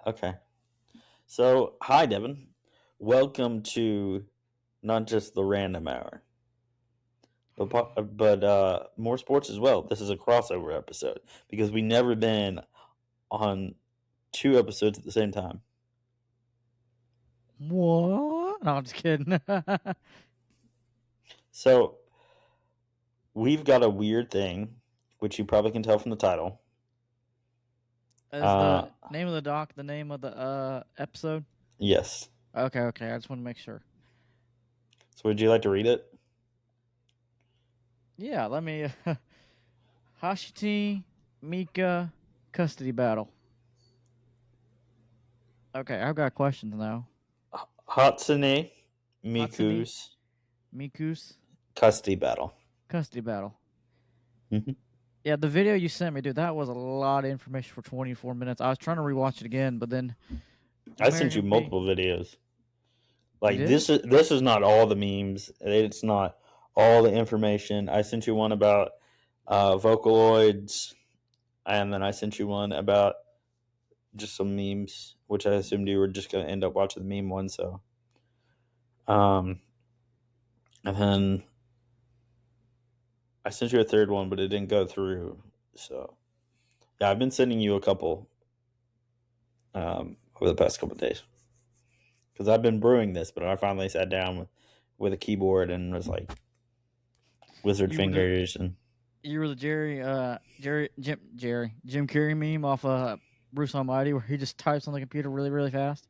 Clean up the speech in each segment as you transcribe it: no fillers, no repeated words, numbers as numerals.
Okay. So, hi, Devin. Welcome to not just the random hour, but more sports as well. This is a crossover episode because we never been on two episodes at the same time. What? No, I'm just kidding. So, we've got a weird thing, which you probably can tell from the title. Is Uh, the name of the doc the name of the episode? yes. Okay. I just want to make sure. So, would you like to read it? Yeah, let me. Hashiti Mika custody battle. Okay, I've got questions now. Hatsune Hatsune Miku's Miku's custody battle. custody battle. Mhm. Yeah, the video you sent me, dude, that was a lot of information for 24 minutes. I was trying to rewatch it again, but then I sent you apparently multiple videos. you Like did. this is not all the memes. It's not all the information. I sent you one about Vocaloids, and then I sent you one about just some memes, which I assumed you were just gonna end up watching the meme one. So, um, and then I sent you a third one, but it didn't go through. So, yeah, I've been sending you a couple over the past couple of days because I've been brewing this, but I finally sat down with a keyboard and was like wizard You were the fingers and you were the Jim Carrey meme off Bruce Almighty where he just types on the computer really fast.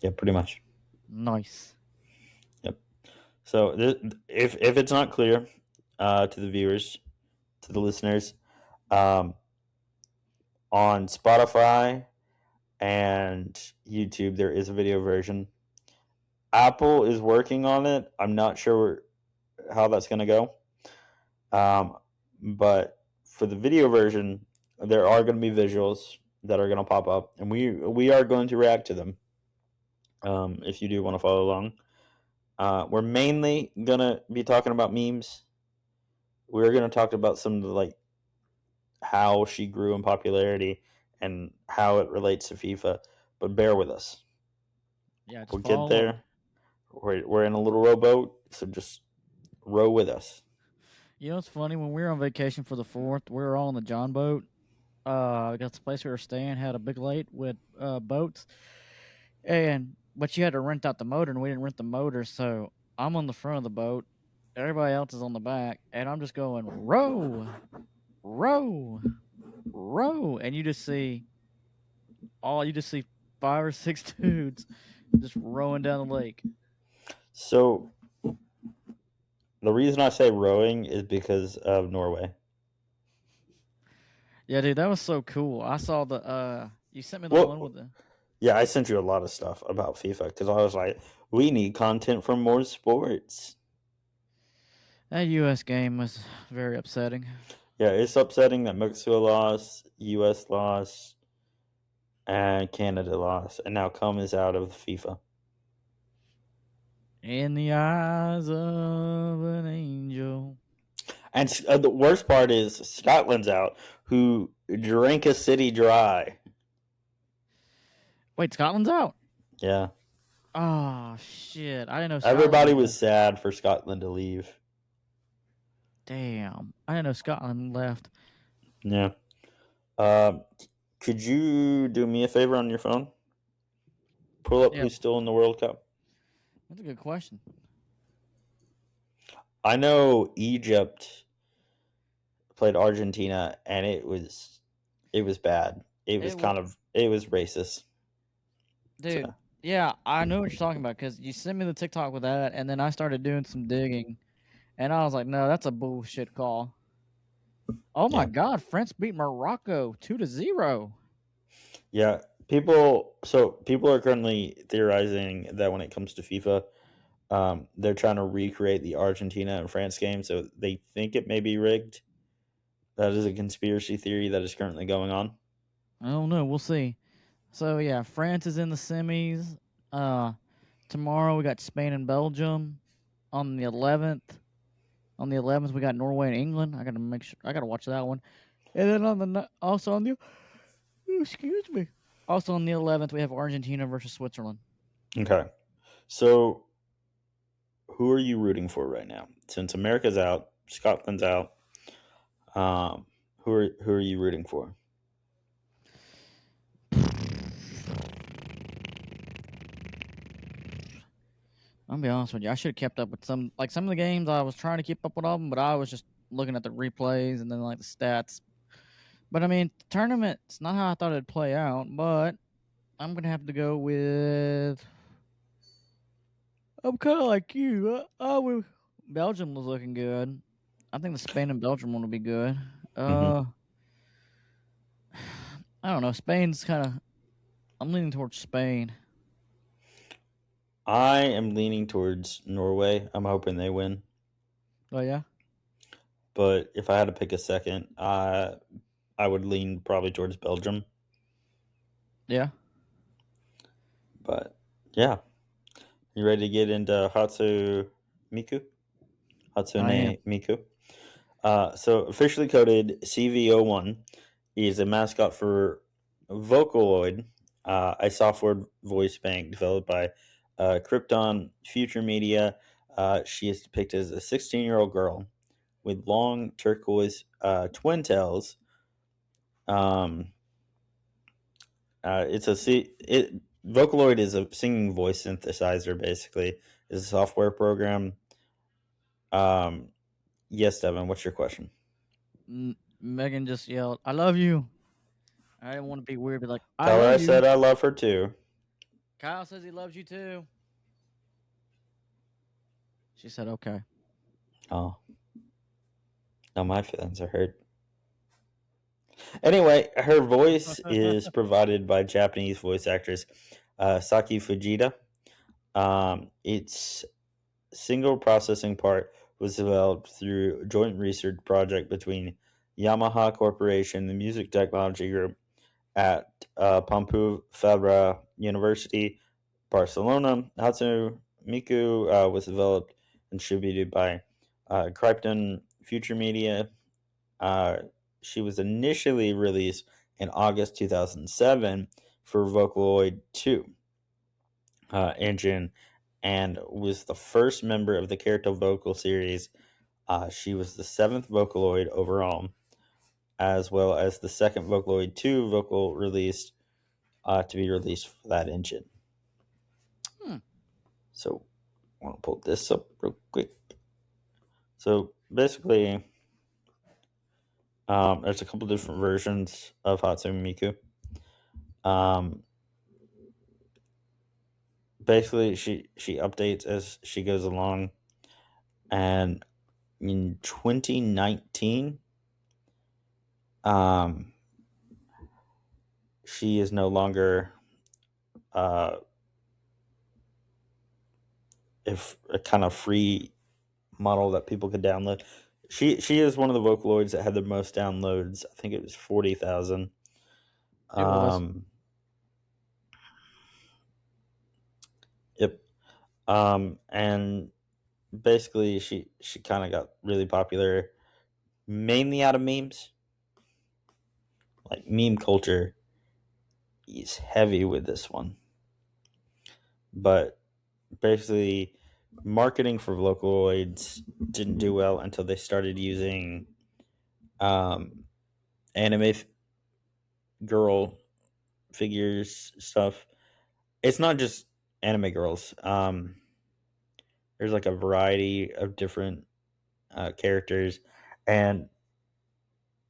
yeah, pretty much. Nice. Yep. So if it's not clear to the viewers, to the listeners, um, on Spotify and YouTube, there is a video version. Apple is working on it. I'm not sure how that's going to go. But for the video version, there are going to be visuals that are going to pop up, and we are going to react to them. If you do want to follow along, we're mainly going to be talking about memes. We're going to talk about some of the like how she grew in popularity and how it relates to FIFA. But bear with us. Yeah, just We'll get follow along. there. We're in a little rowboat, so just row with us. You know, it's funny when we were on vacation for the 4th, we were all on the John boat. Because the place we were staying had a big lake with boats, and but you had to rent out the motor, and we didn't rent the motor, so I'm on the front of the boat, everybody else is on the back, and I'm just going row, row, row, and you just see 5 or 6 dudes just rowing down the lake. So the reason I say rowing is because of Norway. Yeah, dude, that was so cool. I saw the you sent me the one with Well, the yeah, I sent you a lot of stuff about FIFA because I was like, we need content from more sports. that US game was very upsetting. Yeah, it's upsetting that Mexico lost, U.S. lost, and Canada lost, and now cum is out of FIFA. In the eyes of an angel. And the worst part is Scotland's out, who drank a city dry. Wait, Scotland's out. Yeah, Oh shit! I didn't know everybody Scotland was left. sad for Scotland to leave. Damn, I didn't know Scotland left. Yeah. Uh, could you do me a favor on your phone? Pull up Yeah, who's still in the World Cup. that's a good question. I know Egypt played Argentina, and it was bad. It was It was, it was racist. dude. So, Yeah, I know what you're talking about because you sent me the TikTok with that, and then I started doing some digging, and I was like, no, that's a bullshit call. Oh my yeah, god, France beat Morocco 2-0. yeah. People are currently theorizing that when it comes to FIFA, they're trying to recreate the Argentina and France game, so they think it may be rigged. That is a conspiracy theory that is currently going on. I don't know. We'll see. So yeah, France is in the semis. Uh, Tomorrow we got Spain and Belgium. On the 11th, we got Norway and England. I gotta watch that one. And then also on the excuse me. Also on the 11th, we have Argentina versus Switzerland. Okay. So who are you rooting for right now? Since America's out, Scotland's out. Who are you rooting for? I'll be honest with you. I should have kept up with some of the games. I was trying to keep up with all of them, but I was just looking at the replays and then like the stats. But I mean, the tournament, it's not how I thought it'd play out. But I'm gonna have to go with. I'm kind of like you. Belgium was looking good. I think the Spain and Belgium one will be good. Hmm. Uh, I don't know. Spain's kind of. I'm leaning towards Spain. I am leaning towards Norway. I'm hoping they win. Oh yeah, But if I had to pick a second, I would lean probably towards Belgium. yeah. But yeah, you ready to get into Miku? I am. Hatsune Miku. So officially coded CV01 is a mascot for Vocaloid, a software voice bank developed by Krypton Future Media. She is depicted as a 16-year-old girl with long turquoise twin tails. Um, it's a C- it Vocaloid is a singing voice synthesizer. Basically, is a software program. Um, yes, Devin. What's your question? Megan just yelled, "I love you." I didn't want to be weird, but like, "I Tell her love I you." said I love her too. Kyle says he loves you too. She said, "Okay." Oh, now my feelings are hurt. Anyway, her voice is provided by Japanese voice actress Saki Fujita. Its single processing part was developed through a joint research project between Yamaha Corporation, the music technology group at Pompeu Fabra University, Barcelona. Hatsune Miku was developed and distributed by Krypton Future Media. Uh, she was initially released in August 2007 for Vocaloid 2 engine and was the first member of the character vocal series. She was the seventh Vocaloid overall, as well as the second Vocaloid 2 vocal released to be released for that engine. Hmm. So I want to pull this up real quick. So basically, there's a couple different versions of Hatsune Miku. Um, basically, she updates as she goes along, and in 2019, um, she is no longer uh, if a kind of free model that people could download. She is one of the Vocaloids that had the most downloads. I think it was 40,000. It was. Um, yep. And basically, she kind of got really popular, mainly out of memes. Like meme culture is heavy with this one, but basically, marketing for Vocaloids didn't do well until they started using um, anime girl figures stuff. It's not just anime girls. There's like a variety of different characters, and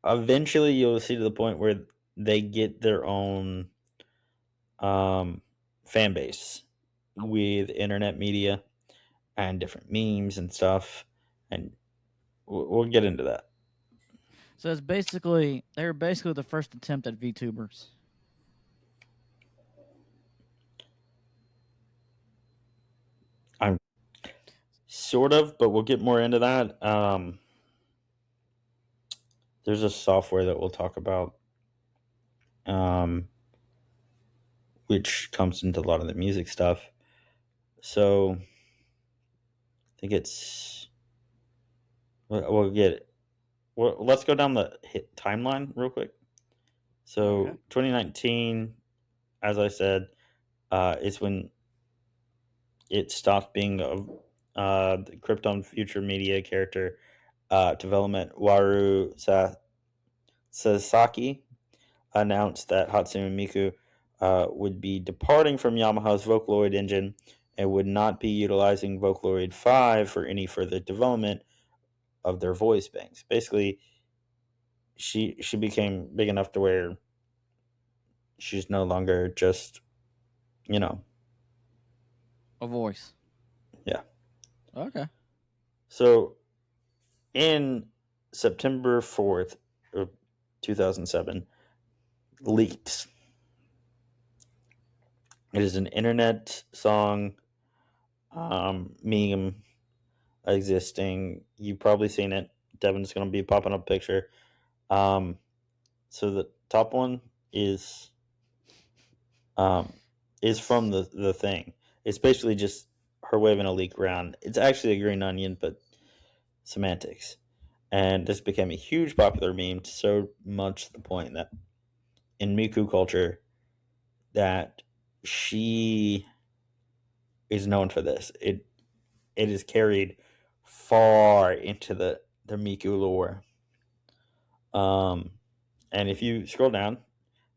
eventually you'll see to the point where they get their own um, fan base with internet media and different memes and stuff, and we'll get into that. So they were basically the first attempt at VTubers. I'm sort of, but we'll get more into that. There's a software that we'll talk about, um, which comes into a lot of the music stuff. So I think it's we'll get it. Well, let's go down the hit timeline real quick. Okay. So 2019. as I said, is when it stopped being the Krypton Future Media character development. Sasaki announced that Hatsune Miku would be departing from Yamaha's Vocaloid engine and would not be utilizing Vocaloid 5 for any further development of their voice banks. Basically, she became big enough to where she's no longer just, you know, A voice. yeah. Okay. So in September 4th of 2007, leaked. It is an internet song, meme existing. You've probably seen it. Devin's going to be popping up a picture. Um, so the top one um, is from the thing. It's basically just her waving a leak around. It's actually a green onion, but semantics. And this became a huge popular meme, so much to the point that in Miku culture, that she is known for this. It is carried far into the Miku lore. Um, and if you scroll down,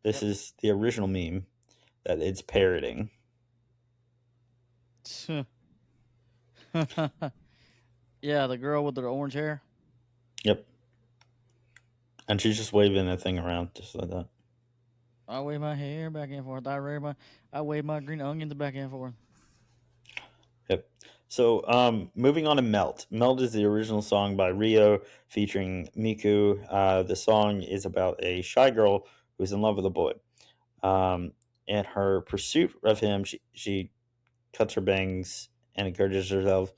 this Yep. is the original meme that it's parroting. Yeah, the girl with the orange hair. Yep, and she's just waving the thing around just like that. I wave my hair back and forth. I wave my green onions back and forth. Yep. So, moving on to Melt. Melt is the original song by Rio featuring Miku. The song is about a shy girl who's in love with a boy. In her pursuit of him, she cuts her bangs and encourages herself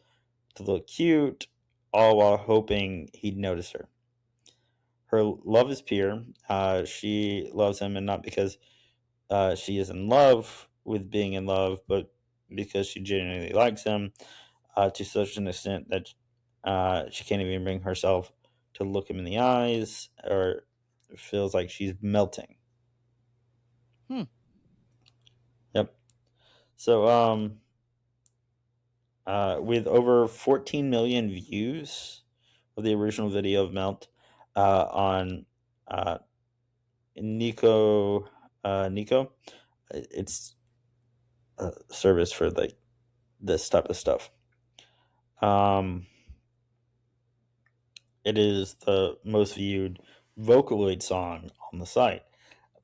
to look cute, all while hoping he'd notice her. Her love is pure. She loves him, and not because she is in love with being in love, but because she genuinely likes him to such an extent that she can't even bring herself to look him in the eyes, or feels like she's melting. Hmm. Yep. So, with over 14 million views of the original video of Melt on uh, Nico, it's a service for like this type of stuff. Um, it is the most viewed Vocaloid song on the site,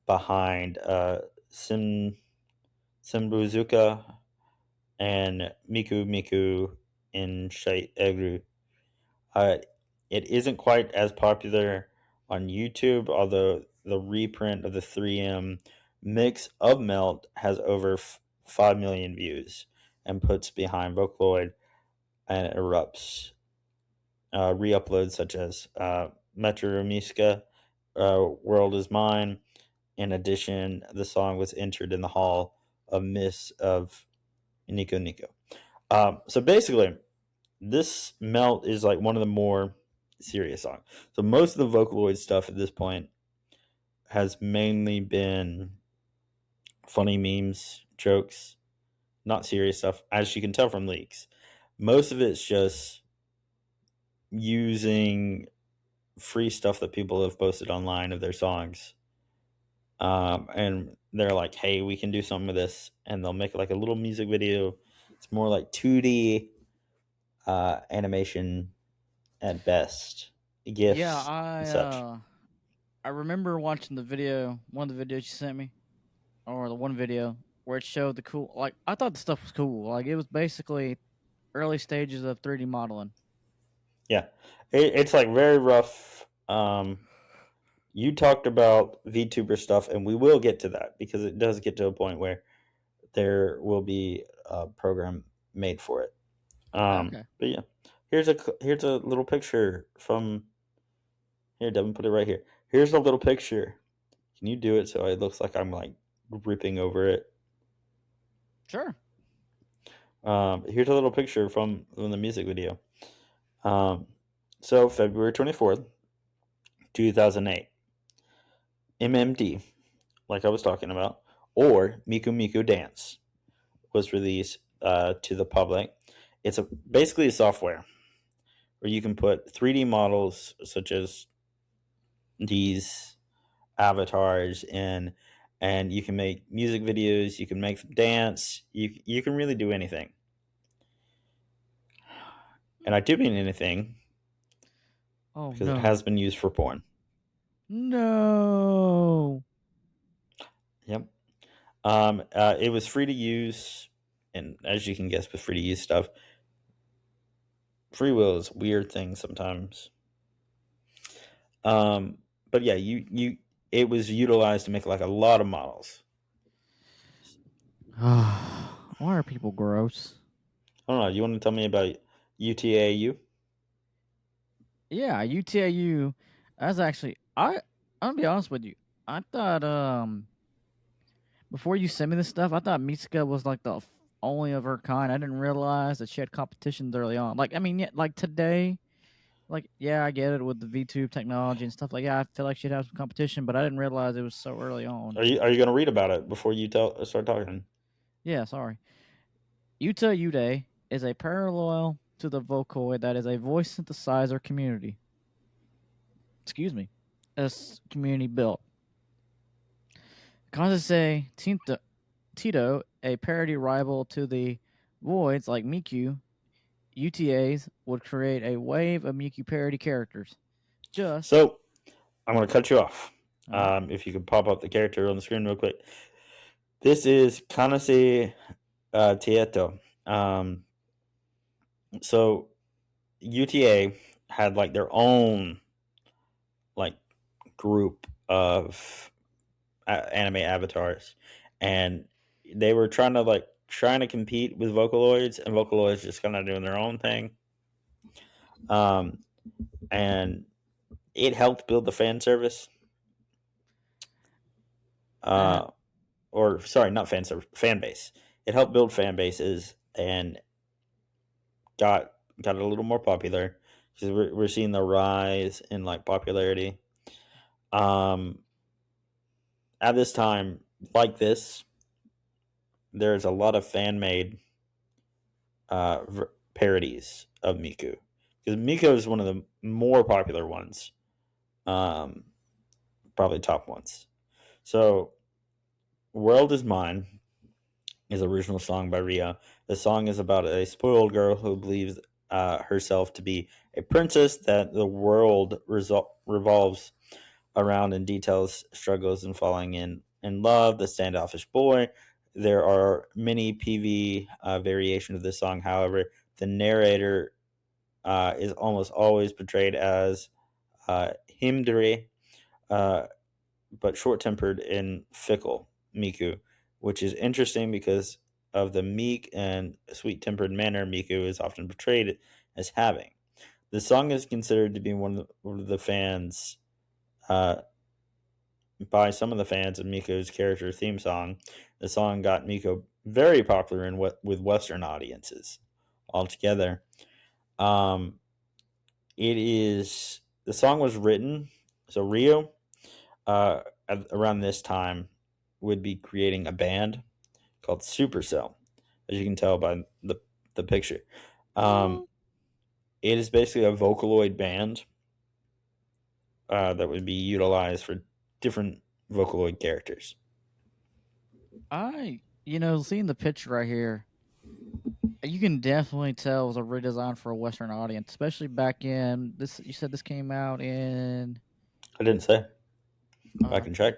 behind Simbuzuka and Miku Miku in Shite Egru. Uh, it isn't quite as popular on YouTube, although the reprint of the 3M mix of Melt has over 5 million views and puts behind Vocaloid and erupts. Re-uploads such as Metro Miska, World is Mine. In addition, the song was entered in the Hall of Miss of Nico Nico. So basically, this Melt is like one of the more serious songs. So most of the Vocaloid stuff at this point has mainly been funny memes, jokes, not serious stuff, as you can tell from leaks. Most of it's just using free stuff that people have posted online of their songs. And they're like, hey, we can do something with this. And they'll make like a little music video. It's more like 2D animation at best, Yeah, GIFs and such. I remember watching the video, one of the videos you sent me, or the one video where it showed the cool. Like I thought the stuff was cool. Like it was basically early stages of 3D modeling. Yeah, it's like very rough. You talked about VTuber stuff, and we will get to that because it does get to a point where there will be a program made for it. Okay, But yeah, here's a little picture from here. Devin, put it right here. Here's a little picture. Can you do it so it looks like I'm like ripping over it? sure. Here's a little picture from the music video. Um, so February 24th, 2008, MMD, like I was talking about, or Miku Miku Dance was released to the public. It's basically a software where you can put 3D models such as these avatars in, and you can make music videos, you can make them dance, you can really do anything. And I do mean anything Oh because it no. has been used for porn. No. Yep. It was free to use, and as you can guess, with free to use stuff, free will is a weird thing sometimes. Um, but yeah, it was utilized to make like a lot of models. Why are people gross? I don't know. You want to tell me about UTAU? Yeah, UTAU. That's actually I'm gonna be honest with you. I thought before you sent me this stuff, I thought Mitsuka was like the only of her kind. I didn't realize that she had competitions early on. Like I mean, yeah, like today, like yeah, I get it with the VTube technology and stuff. Like yeah, I feel like she'd have some competition, but I didn't realize it was so early on. Are you going to read about it before you start talking? Yeah, sorry. Yuta Ude is a parallel to the Vocoid that is a voice synthesizer community. Excuse me. This community built. Kazase Tito, a parody rival to the Voids like Miku, UTAs would create a wave of Miku parody characters. Just, So I'm going to cut you off. all right. If you could pop up the character on the screen real quick. This is Kanase Tieto. So UTA had like their own like group of anime avatars, and they were trying to compete with Vocaloids, and Vocaloids just kind of doing their own thing. Um, and it helped build the fan service. Uh, Or sorry, not fan service, fan base. It helped build fan bases and got it a little more popular because we're seeing the rise in like popularity. Um, at this time, like this, there's a lot of fan made parodies of Miku because Miku is one of the more popular ones, um, probably top ones. So, "World Is Mine" is an original song by Ria. The song is about a spoiled girl who believes herself to be a princess that the world revolves around and details struggles in falling in love, the standoffish boy. There are many PV variations of this song. However, the narrator is almost always portrayed as Himdare, uh, but short tempered and fickle Miku, which is interesting because of the meek and sweet tempered manner Miku is often portrayed as having. The song is considered to be one of the fans, uh, by some of the fans of Miko's character theme song. The song got Miko very popular with Western audiences altogether. Um, the song was written, so Rio around this time would be creating a band called Supercell, as you can tell by the picture. Um, oh, it is basically a Vocaloid band that would be utilized for different Vocaloid characters. seeing the picture right here, you can definitely tell it was a redesign for a Western audience, especially back in this. You said this came out in. I didn't say. I Uh, can check.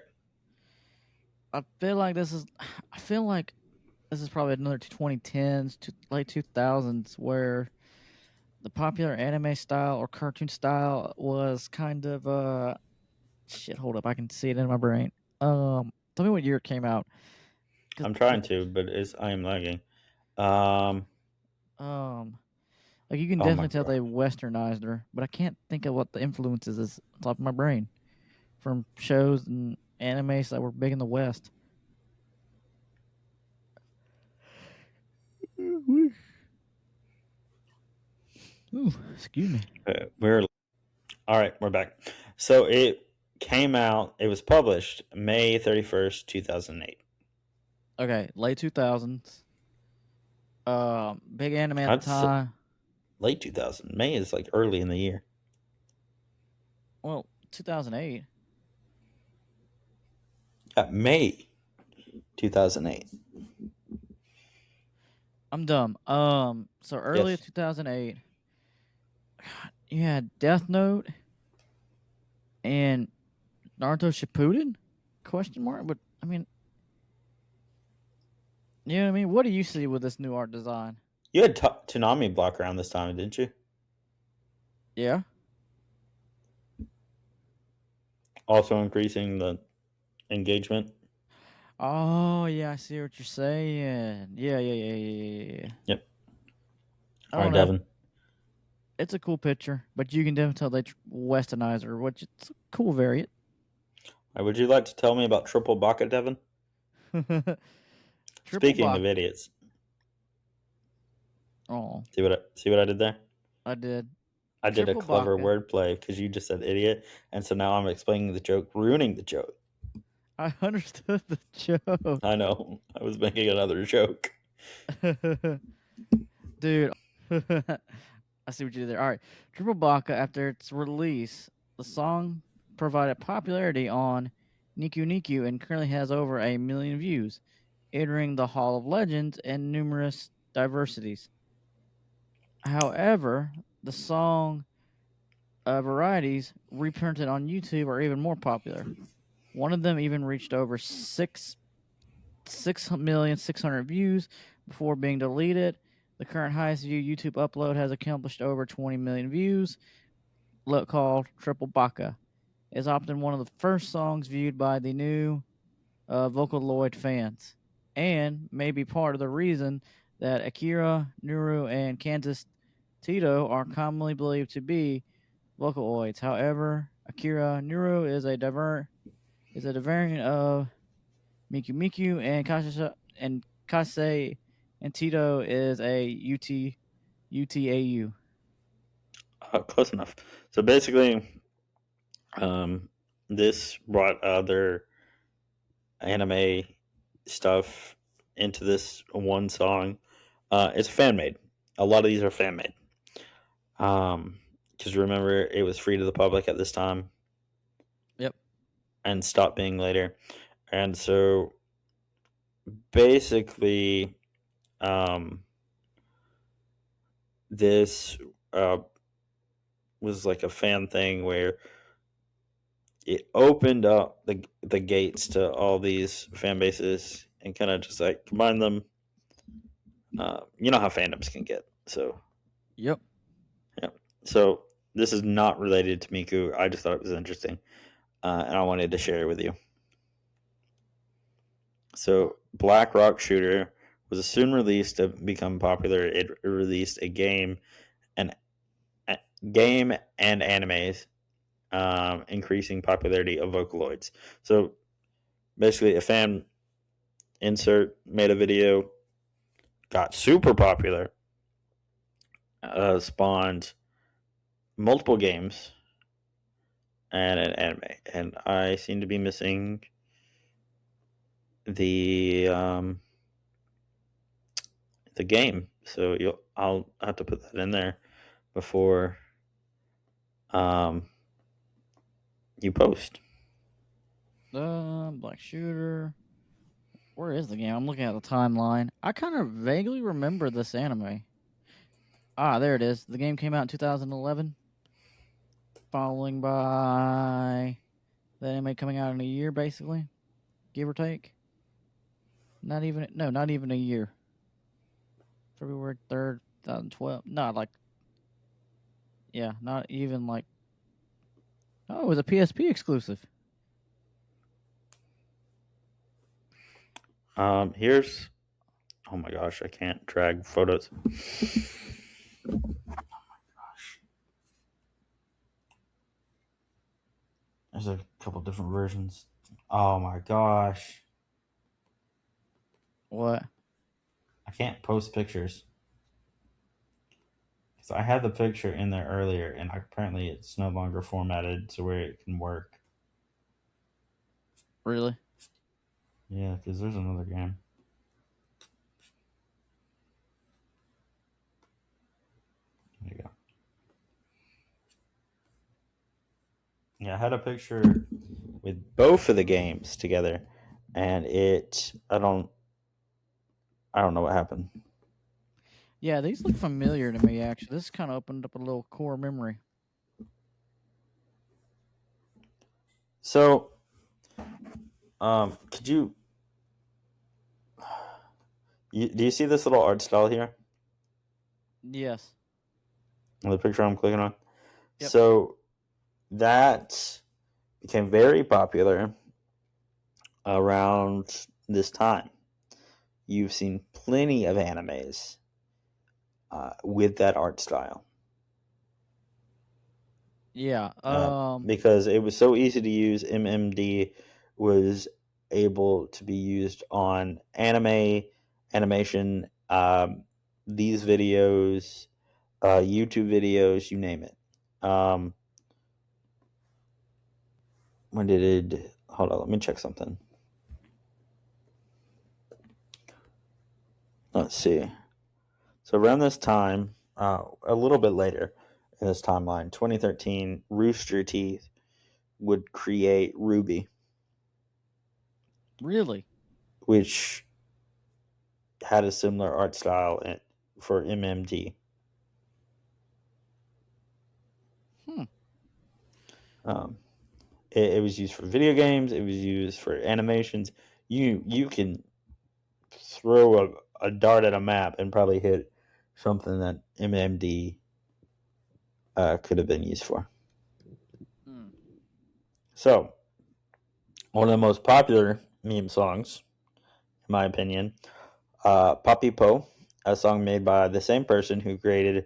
I feel like this is. I feel like this is probably another 2010s to late 2000s where the popular anime style or cartoon style was kind of shit. Hold up, I can see it in my brain. Tell me what year it came out. Cause I'm trying to, but I am lagging. Um, um, like you can oh my definitely tell god. they westernized her, but I can't think of what the influences is on top of my brain from shows and animes that were big in the West. Ooh, excuse me. We're all right. We're back. So it came out. It was published May 31st, 2008. Okay, late 2000s. Big anime at the That's time. late 2000. May is like early in the year. Well, 2008. May 2008. I'm dumb. So early Yes. 2008, you had Death Note and Naruto Shippuden? Question mark. But I mean, you know what I mean? What do you see with this new art design? You had Toonami block around this time, didn't you? Yeah. Also increasing the engagement. Oh yeah, I see what you're saying. Yeah. Yep. I All don't right, know. Devin. It's a cool picture, but you can definitely tell they westernized her, which it's a cool variant. Would you like to tell me about Triple Baka, Devin? Triple Speaking of Bach. idiots, Oh, see what I did there? I did. I did a Triple clever Baka. wordplay because you just said idiot, and so now I'm explaining the joke, ruining the joke. I understood the joke. I know. I was making another joke. Dude, I see what you did there. All right. Triple Baka, after its release, the song provided popularity on Niku Niku and currently has over 1 million views, entering the Hall of Legends and numerous diversities. However, the song varieties reprinted on YouTube are even more popular. One of them even reached over 6,600,600 views before being deleted. The current highest view YouTube upload has accomplished over 20 million views, called Triple Baka. Is often one of the first songs viewed by the new Vocaloid fans, and may be part of the reason that Akira, Nuru, and Kansas Tito are commonly believed to be Vocaloids. However, Akira Nuru is a variant of Miku Miku, and Kase and Tito is a UTAU. Close enough. So basically, um, this brought other anime stuff into this one song. It's fan made. A lot of these are fan made. Because remember, it was free to the public at this time Yep. and stopped being later. And so basically, um, this was like a fan thing where it opened up the gates to all these fan bases and kind of just like combine them. You know how fandoms can get. So Yep. yeah. So this is not related to Miku. I just thought it was interesting, and I wanted to share it with you. So Black Rock Shooter was soon released to become popular. It released a and game and animes, increasing popularity of Vocaloids. So basically, a fan insert made a video, got super popular, spawned multiple games and an anime, and I seem to be missing the the game. So I'll have to put that in there before um, you post. Black Shooter. Where is the game? I'm looking at the timeline. I kind of vaguely remember this anime. Ah, there it is. The game came out in 2011, following by the anime coming out in a year, basically, give or take. Not even a year. February 3rd, 2012. Not like, yeah, not even like. Oh, it was a PSP exclusive. Here's oh my gosh, I can't drag photos. There's a couple different versions. Oh my gosh, What? I can't post pictures because I had the picture in there earlier, and apparently it's no longer formatted to where it can work. Really? Yeah, because there's another game. Yeah, I had a picture with both of the games together, and I don't know what happened. Yeah, these look familiar to me. Actually, this kind of opened up a little core memory. So, could do you see this little art style here Yes. in the picture I'm clicking on? Yep. So that became very popular around this time. You've seen plenty of animes with that art style. Yeah. Because it was so easy to use. MMD was able to be used on animation, these videos, YouTube videos, you name it. Um, when did it? Hold on, let me check something. Let's see. So around this time, a little bit later in this timeline, 2013, Rooster Teeth would create Ruby, Really? which had a similar art style for MMD. Hmm. Um, it was used for video games. It was used for animations. You can throw a dart at a map and probably hit something that MMD could have been used for. Hmm. So one of the most popular meme songs, in my opinion, Papi Po, a song made by the same person who created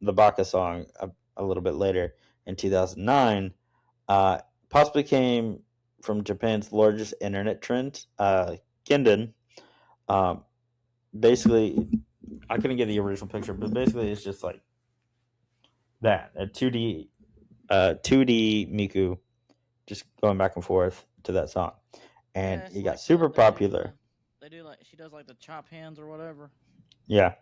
the Baka song a little bit later in 2009, uh, possibly came from Japan's largest internet trend, Gendon. Um, basically, I couldn't get the original picture, but basically it's just like that a 2D Miku just going back and forth to that song, and Yeah, it's it got like the super popular. they do like she does like the chop hands or whatever. Yeah,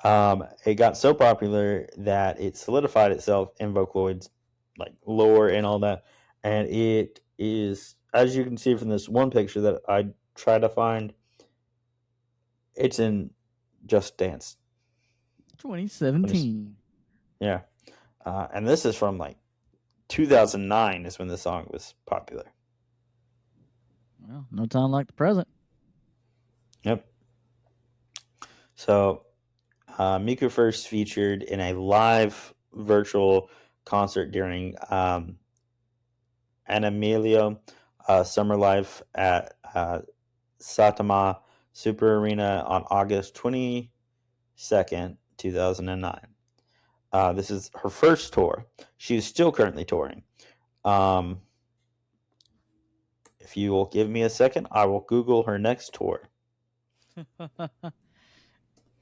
it got so popular that it solidified itself in Vocaloid's like lore and all that, and it is, as you can see from this one picture that I try to find, it's in Just Dance. When 2017. yeah, and this is from like 2009 is when the song was popular. Well, no time like the present. Yep. So Miku first featured in a live virtual concert during Animalio Summer Life at Satama Super Arena on August 22nd, 2009. This is her first tour. She is still currently touring. Um, if you will give me a second, I will Google her next tour. Do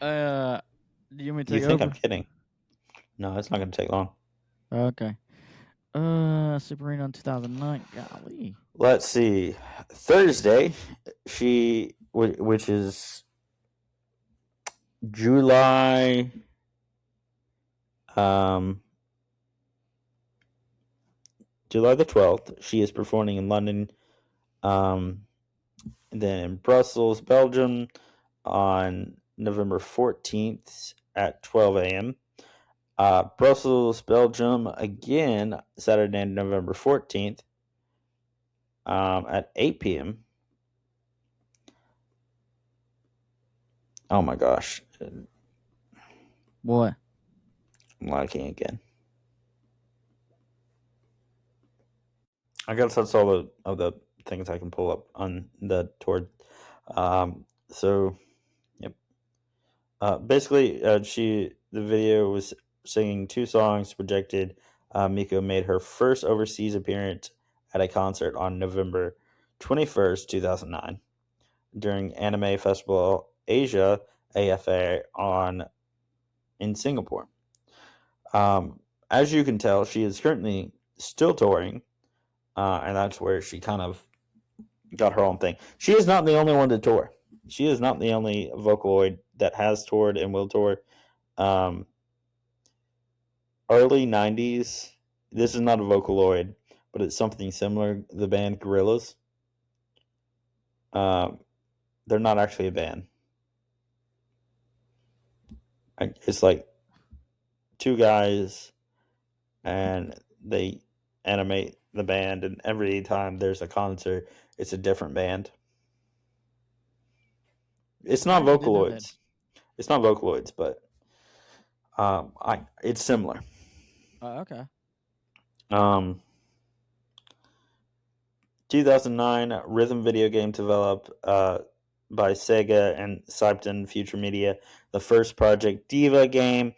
you want me to You take think I'm over? kidding? No, it's not going to take long. Okay. Super Arena in 2009. Golly. Let's see. Thursday, which is July, um, July the 12th. She is performing in London, um, and then in Brussels, Belgium, on November 14th at 12 a.m. Brussels, Belgium, again Saturday, November 14th, at 8 p.m. Oh my gosh, Boy. I'm lacking again. I guess that's all of the things I can pull up on the tour. So, yep. Basically, the video was singing two songs. Projected. Miko made her first overseas appearance at a concert on November 21st, 2009, during Anime Festival Asia (AFA) on in Singapore. As you can tell, she is currently still touring, and that's where she kind of got her own thing. She is not the only one to tour. She is not the only Vocaloid that has toured and will tour. Um, early '90s. This is not a Vocaloid, but it's something similar. The band Gorillaz. Um, they're not actually a band. It's like two guys, and they animate the band, and every time there's a concert, it's a different band. It's I not actually didn't know that. Vocaloids. It's not Vocaloids, but I it's similar. Okay. Um, 2009 rhythm video game developed by Sega and Cypton Future Media, the first Project Diva game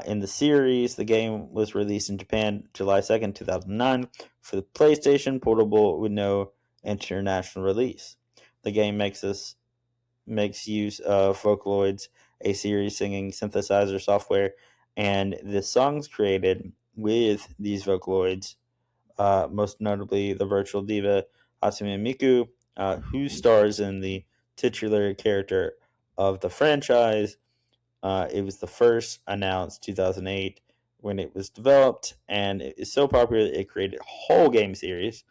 in the series. The game was released in Japan July 2nd, 2009 for the PlayStation Portable with no international release. The game makes use of Vocaloids, a series singing synthesizer software, and the songs created with these Vocaloids, most notably the virtual diva Hatsune Miku, who stars in the titular character of the franchise. It was the first announced 2008 when it was developed, and it is so popular that it created a whole game series.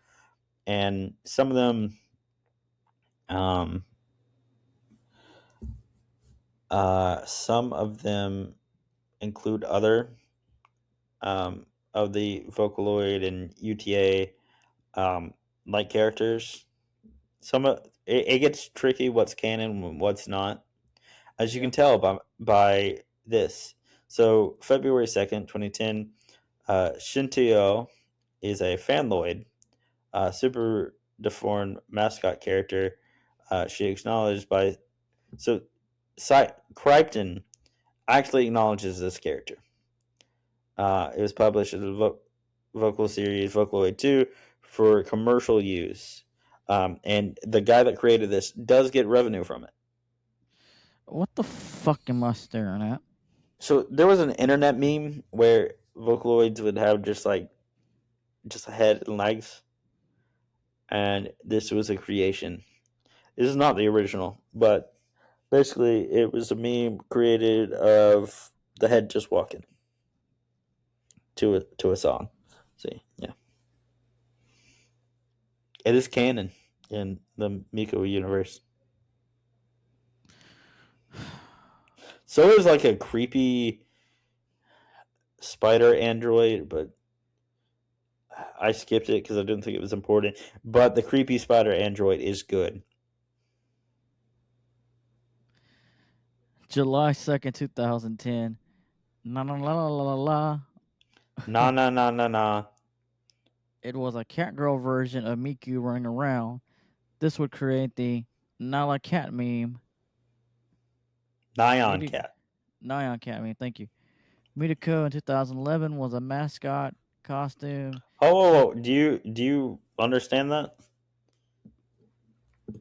And um, some of them include other of the Vocaloid and UTA like characters. It gets tricky what's canon and what's not, as you Yeah. can tell by this. So February 2nd, 2010, Shintuo is a fanloid, super deformed mascot character. She acknowledged by so Krypton actually acknowledges this character. It was published as a vocal series, Vocaloid 2, for commercial use. And the guy that created this does get revenue from it. What the fuck am I staring at? So there was an internet meme where Vocaloids would have just a head and legs, and this was a creation. This is not the original, but basically it was a meme created of the head just walking to a song. See, yeah, it is canon in the Miko universe. So is like a creepy spider android, but I skipped it because I didn't think it was important. But the creepy spider android is good. July 2nd, 2010. La la la la la la. Nah, nah, nah, nah, nah. It was a cat girl version of Miku running around. This would create the Nala cat meme. Nyan Midi- cat. Nyan cat meme, thank you. Midako in 2011 was a mascot costume. Oh, whoa, whoa. Do you understand that?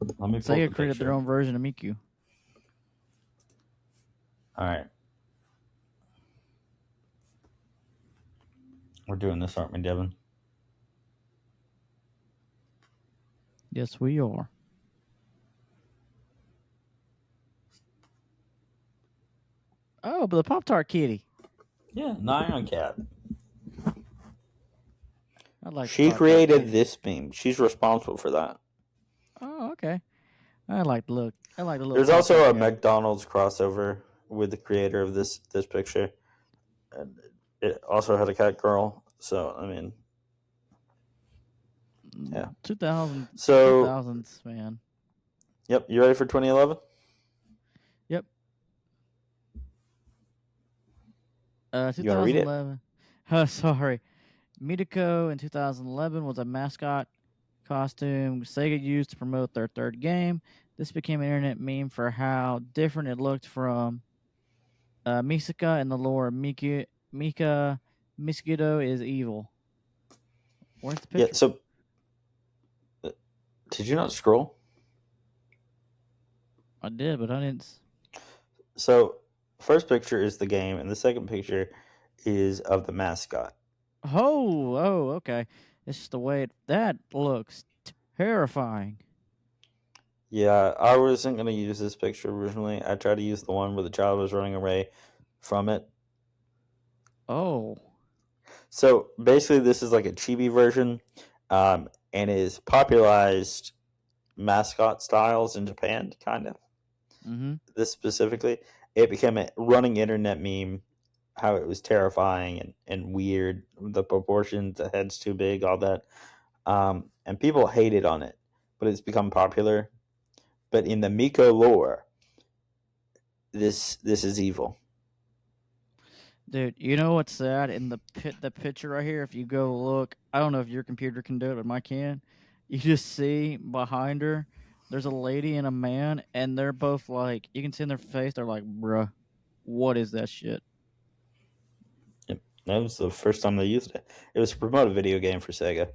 Let me pull up Sega the created their picture. own version of Miku. All right, we're doing this, aren't we, Devin? Yes, we are. Oh, but the Pop Tart kitty. Yeah, Nyan cat. I like the She Pop Tart created kitty. this meme. She's responsible for that. Oh, okay. I like the look. I like the little There's Pop Tart also a guy. McDonald's crossover with the creator of this picture. And it also had a cat girl. So I mean, yeah. 2000, So 2000s, man. yep, you ready for 2011? Yep. You want to read it? 2011. Oh, sorry. Midako in 2011 was a mascot costume Sega used to promote their third game. This became an internet meme for how different it looked from Misaka in the lore. Mika Mosquito is evil. Where's the Yeah. picture? So did you not scroll? I did, but I didn't. So first picture is the game, and the second picture is of the mascot. Oh, okay. It's just the way that looks terrifying. Yeah, I wasn't gonna use this picture originally. I tried to use the one where the child was running away from it. Oh, So basically, this is like a chibi version, and is popularized mascot styles in Japan, kind of. Mm-hmm. This specifically, it became a running internet meme. How it was terrifying and weird, the proportions, the head's too big, all that, and people hated on it, but it's become popular. But in the Miko lore, this is evil. Dude, you know what's sad in the picture right here? If you go look, I don't know if your computer can do it, but mine can. You just see behind her, there's a lady and a man, and they're both like, you can see in their face, they're like, "Bruh, what is that shit?" Yep. That was the first time they used it. It was to promote a video game for Sega.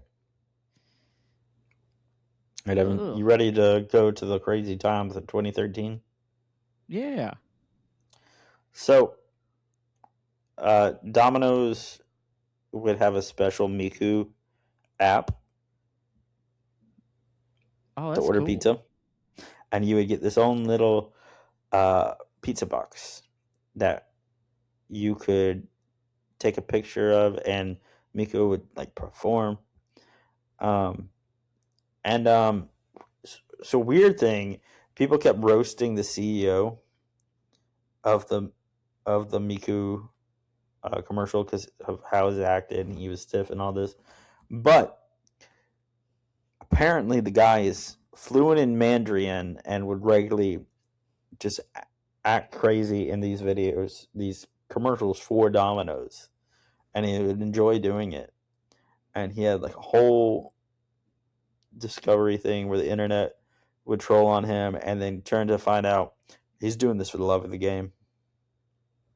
Right, Evan, Ugh. you ready to go to the crazy times of 2013? Yeah. So, Domino's would have a special Miku app Oh, to that's order cool. pizza, and you would get this own little pizza box that you could take a picture of, and Miku would like perform. Um, and so weird thing, people kept roasting the CEO of the Miku commercial because of how he acted and he was stiff and all this. But apparently, the guy is fluent in Mandarin and would regularly just act crazy in these videos, these commercials for Domino's, and he would enjoy doing it. And he had like a whole discovery thing where the internet would troll on him, and then turn to find out he's doing this for the love of the game.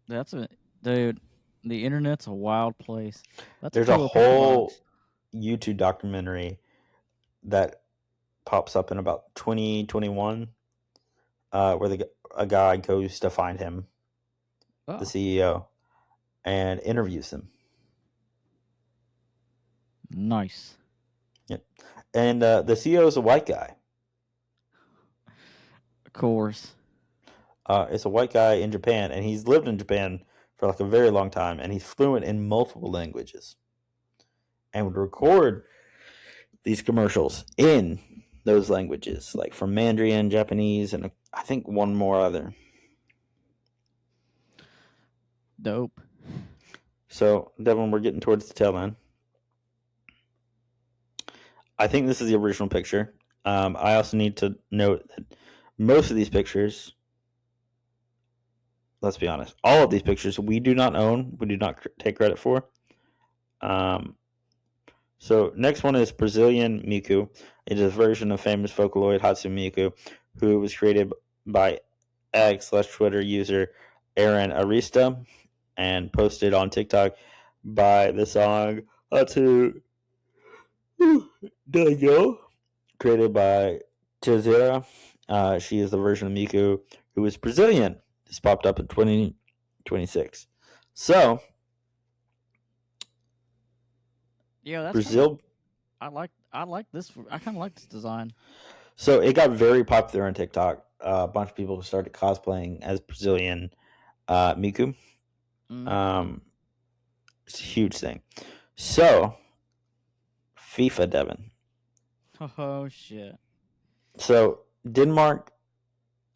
That's a dude. The internet's a wild place. That's a There's a cool little pizza whole box. YouTube documentary that pops up in about 2021, where a guy goes to find him, the Oh, CEO, and interviews him. nice. Yep. And the CEO is a white guy. Of course. It's a white guy in Japan, and he's lived in Japan for like a very long time, and he's fluent in multiple languages, and would record these commercials in those languages, like from Mandarin, Japanese, and I think one more other. Dope. So, Devin, we're getting towards the tail end. I think this is the original picture. I also need to note that most of these pictures, let's be honest, all of these pictures we do not own, we do not take credit for. Um, so next one is Brazilian Miku. It is a version of famous Vocaloid Hatsune Miku, who was created by X/Twitter user Aaron Arista and posted on TikTok by the song Hatsune Dayo, created by Tizera. She is the version of Miku who is Brazilian. This popped up in 2026. So, Yeah, that's kind of. Brazil. I like this. I kind of like this design. So, it got very popular on TikTok. A bunch of people started cosplaying as Brazilian Miku. Mm. Um, it's a huge thing. So, FIFA, Devin. Oh shit. So, Denmark,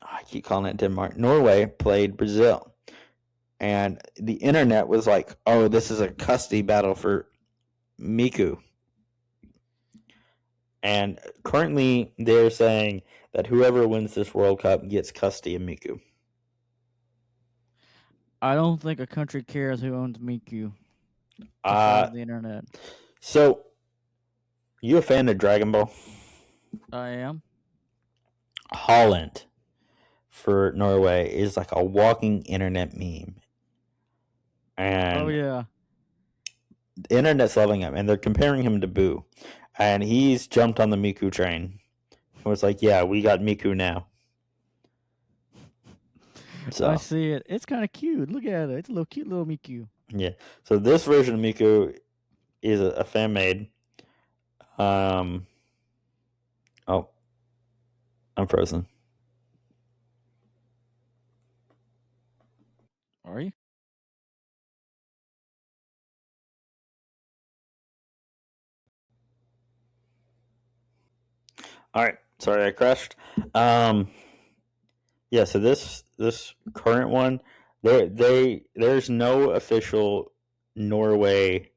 I keep calling it Denmark, Norway played Brazil. And the internet was like, oh, this is a custody battle for Miku. And currently, they're saying that whoever wins this World Cup gets custody of Miku. I don't think a country cares who owns Miku Uh, besides the internet. so, you a fan of Dragon Ball? I am. Holland for Norway is like a walking internet meme. Oh And yeah. the internet's loving him, and they're comparing him to Boo. And he's jumped on the Miku train. It was like, yeah, we got Miku now. I So, see it. It's kind of cute. Look at it. It's a little cute little Miku. yeah. So, this version of Miku is a fan made. Um, oh, I'm frozen. Are you? All right. Sorry, I crashed. Um, yeah. So this current one, there's no official Norway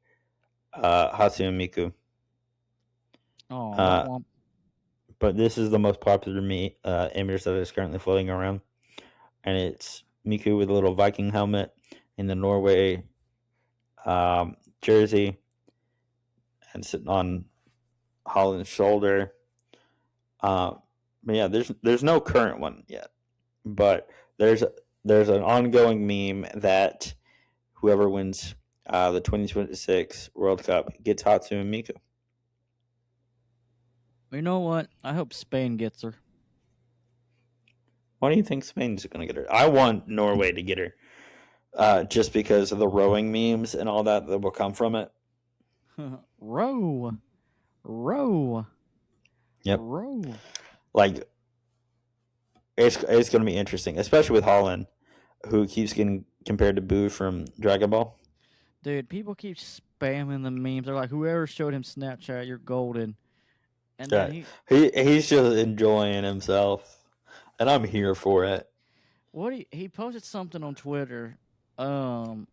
Hatsune Miku. Oh, womp Uh, womp. but this is the most popular image that is currently floating around, and it's Miku with a little Viking helmet in the Norway jersey and sitting on Holland's shoulder. Uh, but yeah, there's no current one yet, but there's an ongoing meme that whoever wins the 2026 World Cup gets Hatsune Miku. You know what? I hope Spain gets her. Why do you think Spain's going to get her? I want Norway to get her, just because of the rowing memes and all that will come from it. row, row, Yep, row. like it's going to be interesting, especially with Holland, who keeps getting compared to Boo from Dragon Ball. Dude, people keep spamming the memes. They're like, whoever showed him Snapchat, you're golden. And then Right, he's just enjoying himself, and I'm here for it. he posted something on Twitter. Um,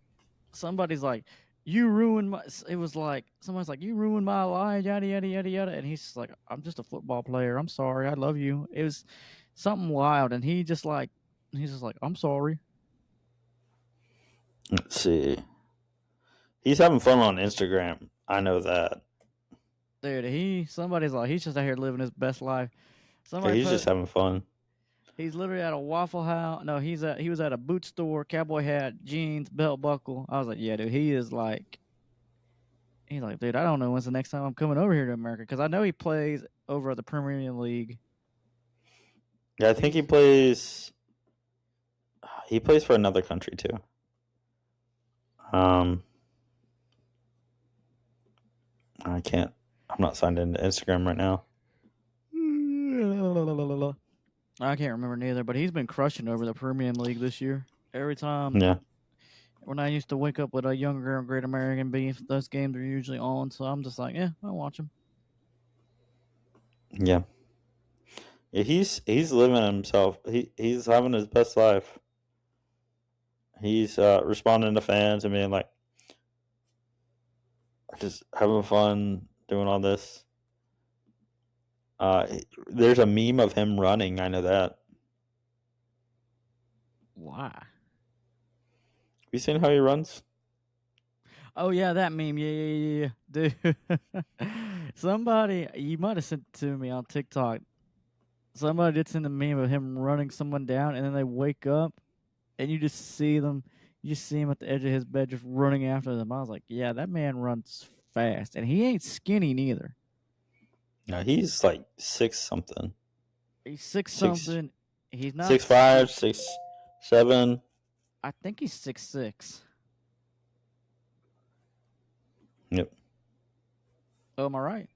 somebody's like, you ruined my. It was like somebody's like, you ruined my life, yada yada yada yada. And he's just like, I'm just a football player. I'm sorry. I love you. It was something wild, and he's just like, I'm sorry. Let's see. He's having fun on Instagram. I know that. Dude, somebody's like, he's just out here living his best life. Yeah, Somebody he's put just having fun. He's literally at a Waffle House. No, he was at a boot store, cowboy hat, jeans, belt buckle. I was like, yeah, dude, he's like, dude, I don't know when's the next time I'm coming over here to America because I know he plays over at the Premier League. Yeah, I think He's he plays for another country too. Um, I can't. I'm not signed into Instagram right now. I can't remember neither, but he's been crushing over the Premier League this year. Every time Yeah, when I used to wake up with a younger Great American Beef, those games are usually on. So I'm just like, yeah, I'll watch him. yeah, yeah. He's living himself. He's having his best life. He's responding to fans and being like, just having fun doing all this. Uh, there's a meme of him running. I know that. Why? You seen how he runs? Oh yeah, that meme. Yeah, dude. Somebody, you might have sent it to me on TikTok. Somebody did send a meme of him running someone down, and then they wake up, and you just see them. You just see him at the edge of his bed, just running after them. I was like, yeah, that man runs fast, and he ain't skinny neither. Yeah, he's like six something, He's six six something. He's not. 6'5", 6'7". I think he's 6'6". Yep. Oh, am I right?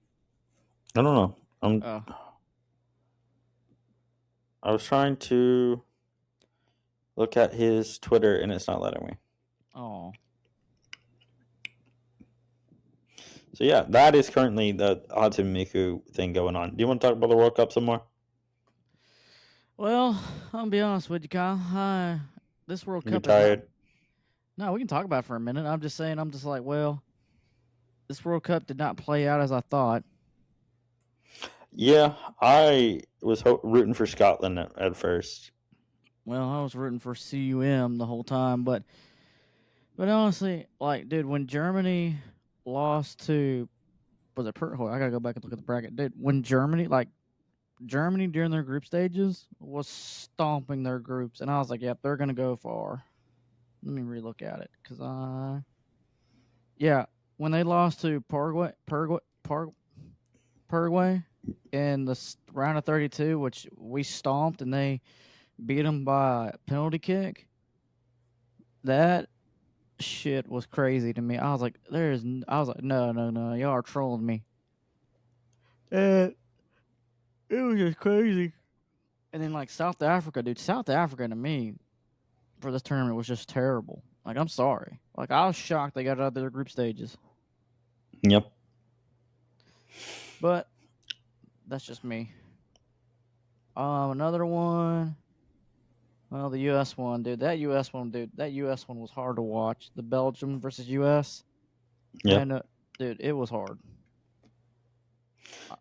I don't know. Oh, I was trying to look at his Twitter and it's not letting me. oh. So yeah, that is currently the Hatsune Miku thing going on. Do you want to talk about the World Cup some more? Well, I'll be honest with you, Kyle. This World You're Cup is not. tired. No, we can talk about it for a minute. I'm just saying. I'm just like, well, this World Cup did not play out as I thought. Yeah, I was rooting for Scotland at first. Well, I was rooting for CUM the whole time, but honestly, like, dude, when Germany lost to was it Hold on, I gotta go back and look at the bracket, dude. When Germany during their group stages was stomping their groups, and I was like, yep, they're gonna go far. Let me relook at it, yeah, when they lost to Paraguay in the round of 32, which we stomped, and they beat them by penalty kick. That shit was crazy to me. I was like, no, y'all are trolling me. And it was just crazy. And then like South Africa, dude, South Africa to me for this tournament was just terrible. Like, I'm sorry. Like, I was shocked they got out of their group stages. Yep. But that's just me. Another one. Well, the U.S. one, dude. That U.S. one was hard to watch. The Belgium versus U.S. Yeah. Man, dude, it was hard.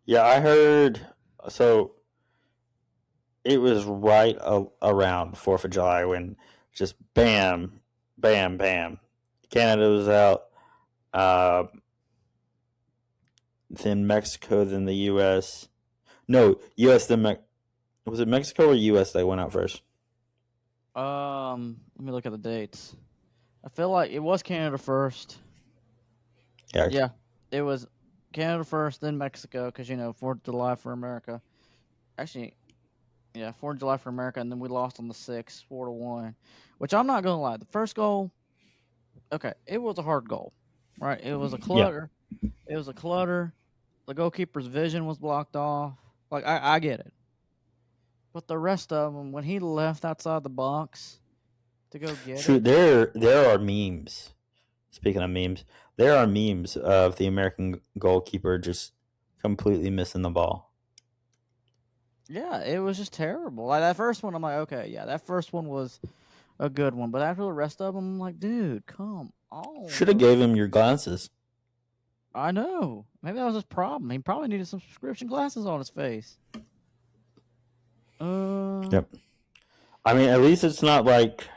Yeah, I heard. So it was right around 4th of July when just bam, bam, bam. Canada was out. Uh, then Mexico, then the U.S. No, U.S. Then was it Mexico or U.S. that went out first? Let me look at the dates. I feel like it was Canada first. Yeah. Yeah, it was Canada first, then Mexico, because 4th of July for America. Actually, yeah, 4th of July for America, and then we lost on the 6th, 4-1. Which I'm not gonna lie, the first goal, okay, it was a hard goal, right? It was a Yeah. clutter. It was a clutter. The goalkeeper's vision was blocked off. Like I get it, but the rest of them, when he left outside the box to go get Shoot, it, there are memes. Speaking of memes, there are memes of the American goalkeeper just completely missing the ball. yeah, it was just terrible. Like that first one, I'm like, okay, yeah, that first one was a good one, but after the rest of them, I'm like, dude, come on, Should have bro. gave him your glasses. I know. Maybe that was his problem. He probably needed some prescription glasses on his face. Uh, Yep. I mean, at least it's not like,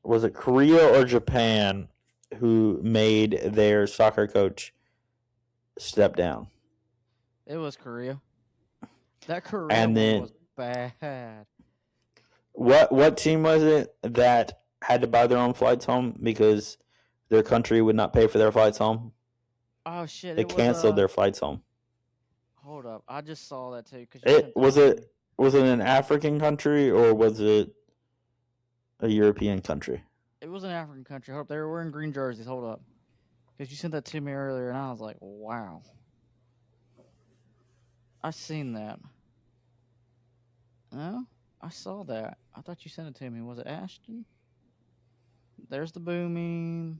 was it Korea or Japan who made their soccer coach step down? it was Korea. That Korea And one then was bad. what team was it that had to buy their own flights home because their country would not pay for their flights home? Oh shit! They It was canceled their flights home. Hold up, I just saw that too because you It sent that was to me. it was it an African country or was it a European country? It was an African country. Hold up, they were wearing green jerseys. Hold up, because you sent that to me earlier, and I was like, wow, I seen that. No, I saw that. I thought you sent it to me. Was it Ashton? There's the booming.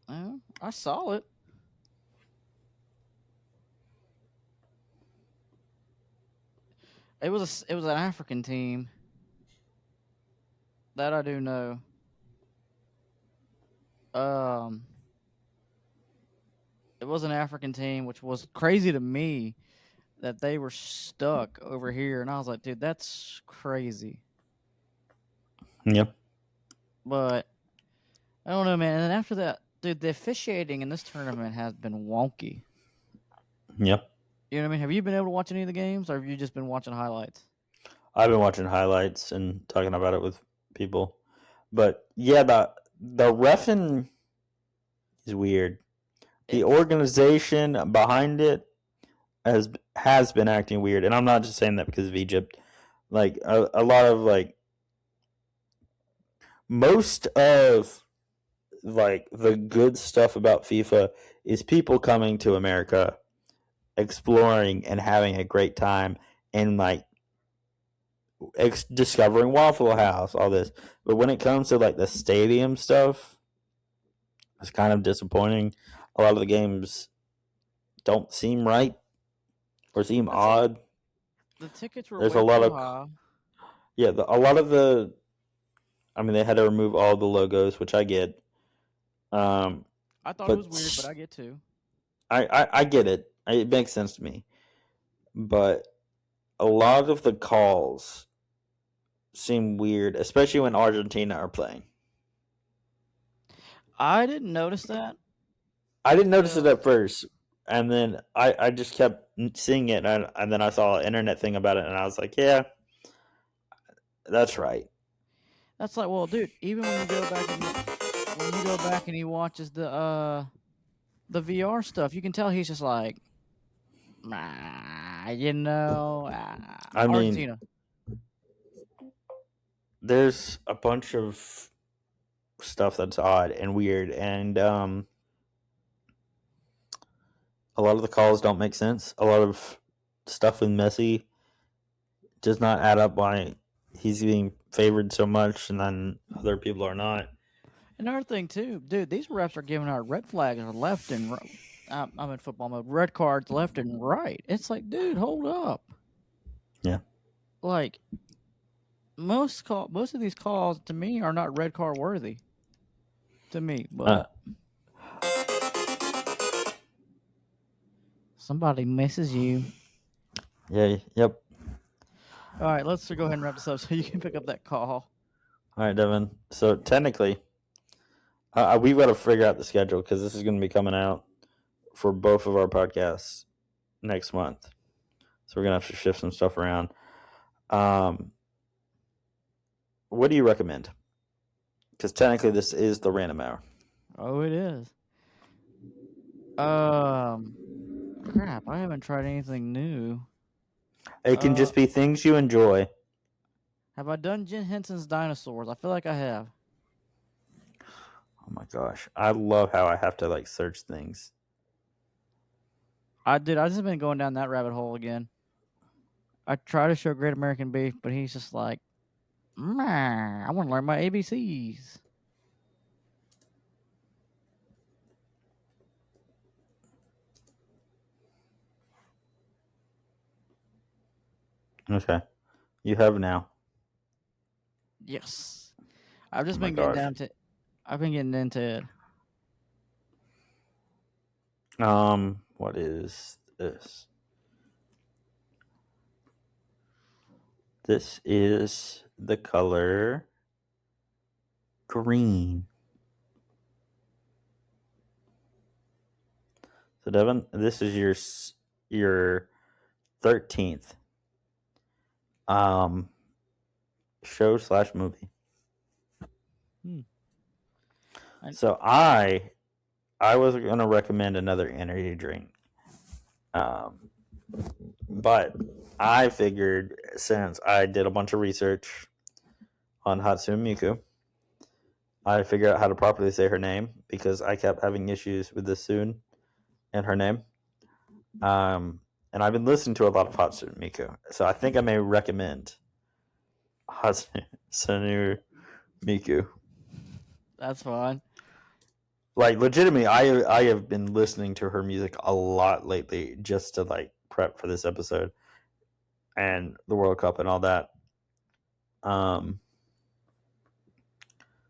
No, I saw it. It was an African team. That I do know. Um, it was an African team, which was crazy to me that they were stuck over here, and I was like, dude, that's crazy. Yep. But I don't know, man. And then after that, dude, the officiating in this tournament has been wonky. Yep. You know what I mean? Have you been able to watch any of the games, or have you just been watching highlights? I've been watching highlights and talking about it with people. But yeah, the refing is weird. The It's organization behind it has been acting weird, and I'm not just saying that because of Egypt. Like a lot of like most of like the good stuff about FIFA is people coming to America, exploring and having a great time, and like discovering Waffle House, all this. But when it comes to like the stadium stuff, it's kind of disappointing. A lot of the games don't seem right or seem that's like odd. the tickets were There's a way lot too of high. yeah, a lot of the. I mean, they had to remove all the logos, which I get. Um, I thought it was weird, but but I get to. I get it. It makes sense to me. But a lot of the calls seem weird, especially when Argentina are playing. I didn't notice that I didn't notice it until at first, and then I just kept seeing it, and then I saw an internet thing about it, and I was like, yeah, that's right. that's like, well, dude, even when you go back and when you go back and he watches the VR stuff, you can tell he's just like, I mean, Argentina. there's a bunch of stuff that's odd and weird, and a lot of the calls don't make sense. A lot of stuff with Messi does not add up why he's being favored so much, and then other people are not. Another thing too, dude, these refs are giving out red flags left and right. I'm in football mode. Red cards left and right. It's like, dude, hold up. Yeah. Like most of these calls to me are not red card worthy to me, Uh, but somebody misses you. yeah. Yep. All right, let's go ahead and wrap this up so you can pick up that call. All right, Devin. So technically, we've got to figure out the schedule because this is going to be coming out for both of our podcasts next month. So we're gonna have to shift some stuff around. Um, what do you recommend? Because technically, this is the random hour. Oh, it is. Um, crap. I haven't tried anything new. It can Uh, just be things you enjoy. have I done Jim Henson's Dinosaurs? I feel like I have. Oh my gosh, I love how I have to like search things. I did. I just been going down that rabbit hole again. I try to show Great American Beef, but he's just like, I want to learn my ABCs. Okay, you have now. Yes. I've Oh just my been getting gosh. down to. I've been getting into it. What is this? This is the color green. So Devin, this is your 13th um show/movie. Hmm. So I was gonna recommend another energy drink. Um, but I figured since I did a bunch of research on Hatsune Miku, I figured out how to properly say her name because I kept having issues with the soon in her name. And I've been listening to a lot of Hatsune Miku, so I think I may recommend Hatsune Miku. That's fine. Like legitimately, I have been listening to her music a lot lately just to like prep for this episode and the World Cup and all that. Um,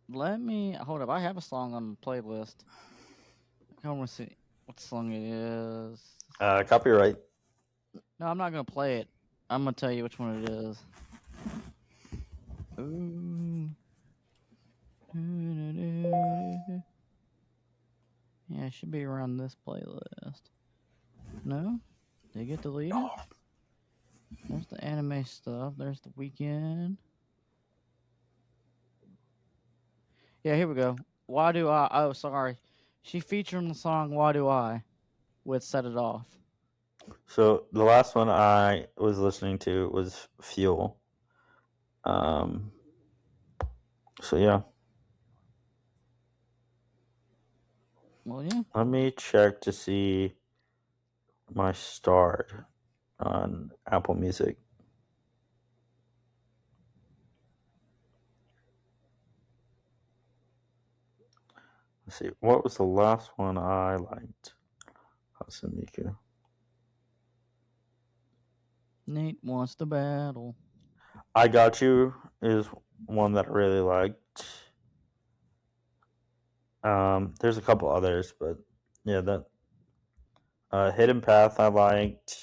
Let me hold up. I have a song on the playlist. I want to see what song it is. copyright. No, I'm not gonna play it. I'm gonna tell you which one it is. Ooh. Yeah, it should be around this playlist. No? Did it get deleted? There's the anime stuff. There's the weekend. Yeah, here we go. Why do I? Oh, sorry. She featured in the song "Why Do I" with "Set It Off." So the last one I was listening to was Fuel. Um, so yeah, Well, yeah. let me check to see my start on Apple Music. Let's see, what was the last one I liked? Hatsune Miku. Nate wants to battle. I Got You is one that I really liked. There's a couple others, but yeah, that Hidden Path I liked.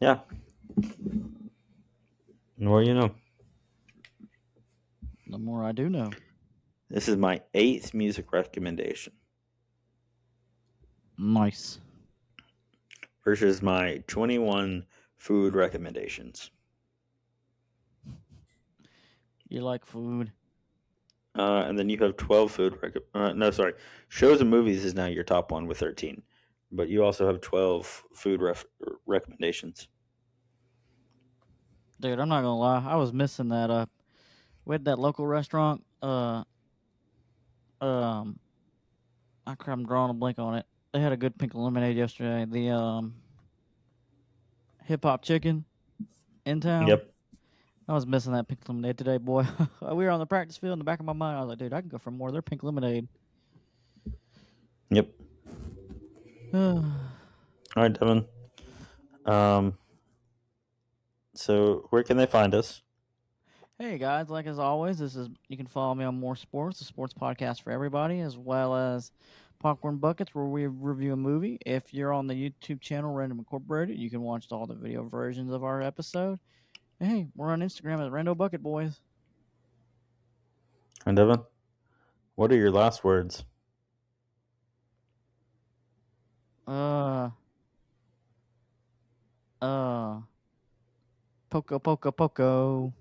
Yeah, the more you know. The more I do know. This is my 8th music recommendation Nice. versus my 21 food recommendations. You like food? And then you have 12 no, sorry. Shows and movies is now your top one with 13. But you also have 12 food recommendations. Dude, I'm not gonna lie. I was missing that. We had that local restaurant. Um, I'm drawing a blank on it. They had a good pink lemonade yesterday. The hip hop chicken in town. Yep. I was missing that pink lemonade today, boy. We were on the practice field. In the back of my mind, I was like, dude, I can go for more of their pink lemonade. Yep. All right, Devin. Um, so where can they find us? Hey guys, like as always, this is you can follow me on More Sports, a sports podcast for everybody, as well as Popcorn Buckets, where we review a movie. If you're on the YouTube channel Random Incorporated, you can watch all the video versions of our episode. And hey, we're on Instagram at Rando Bucket Boys. And Devin, what are your last words? Uh, uh, Poco Poco Poco.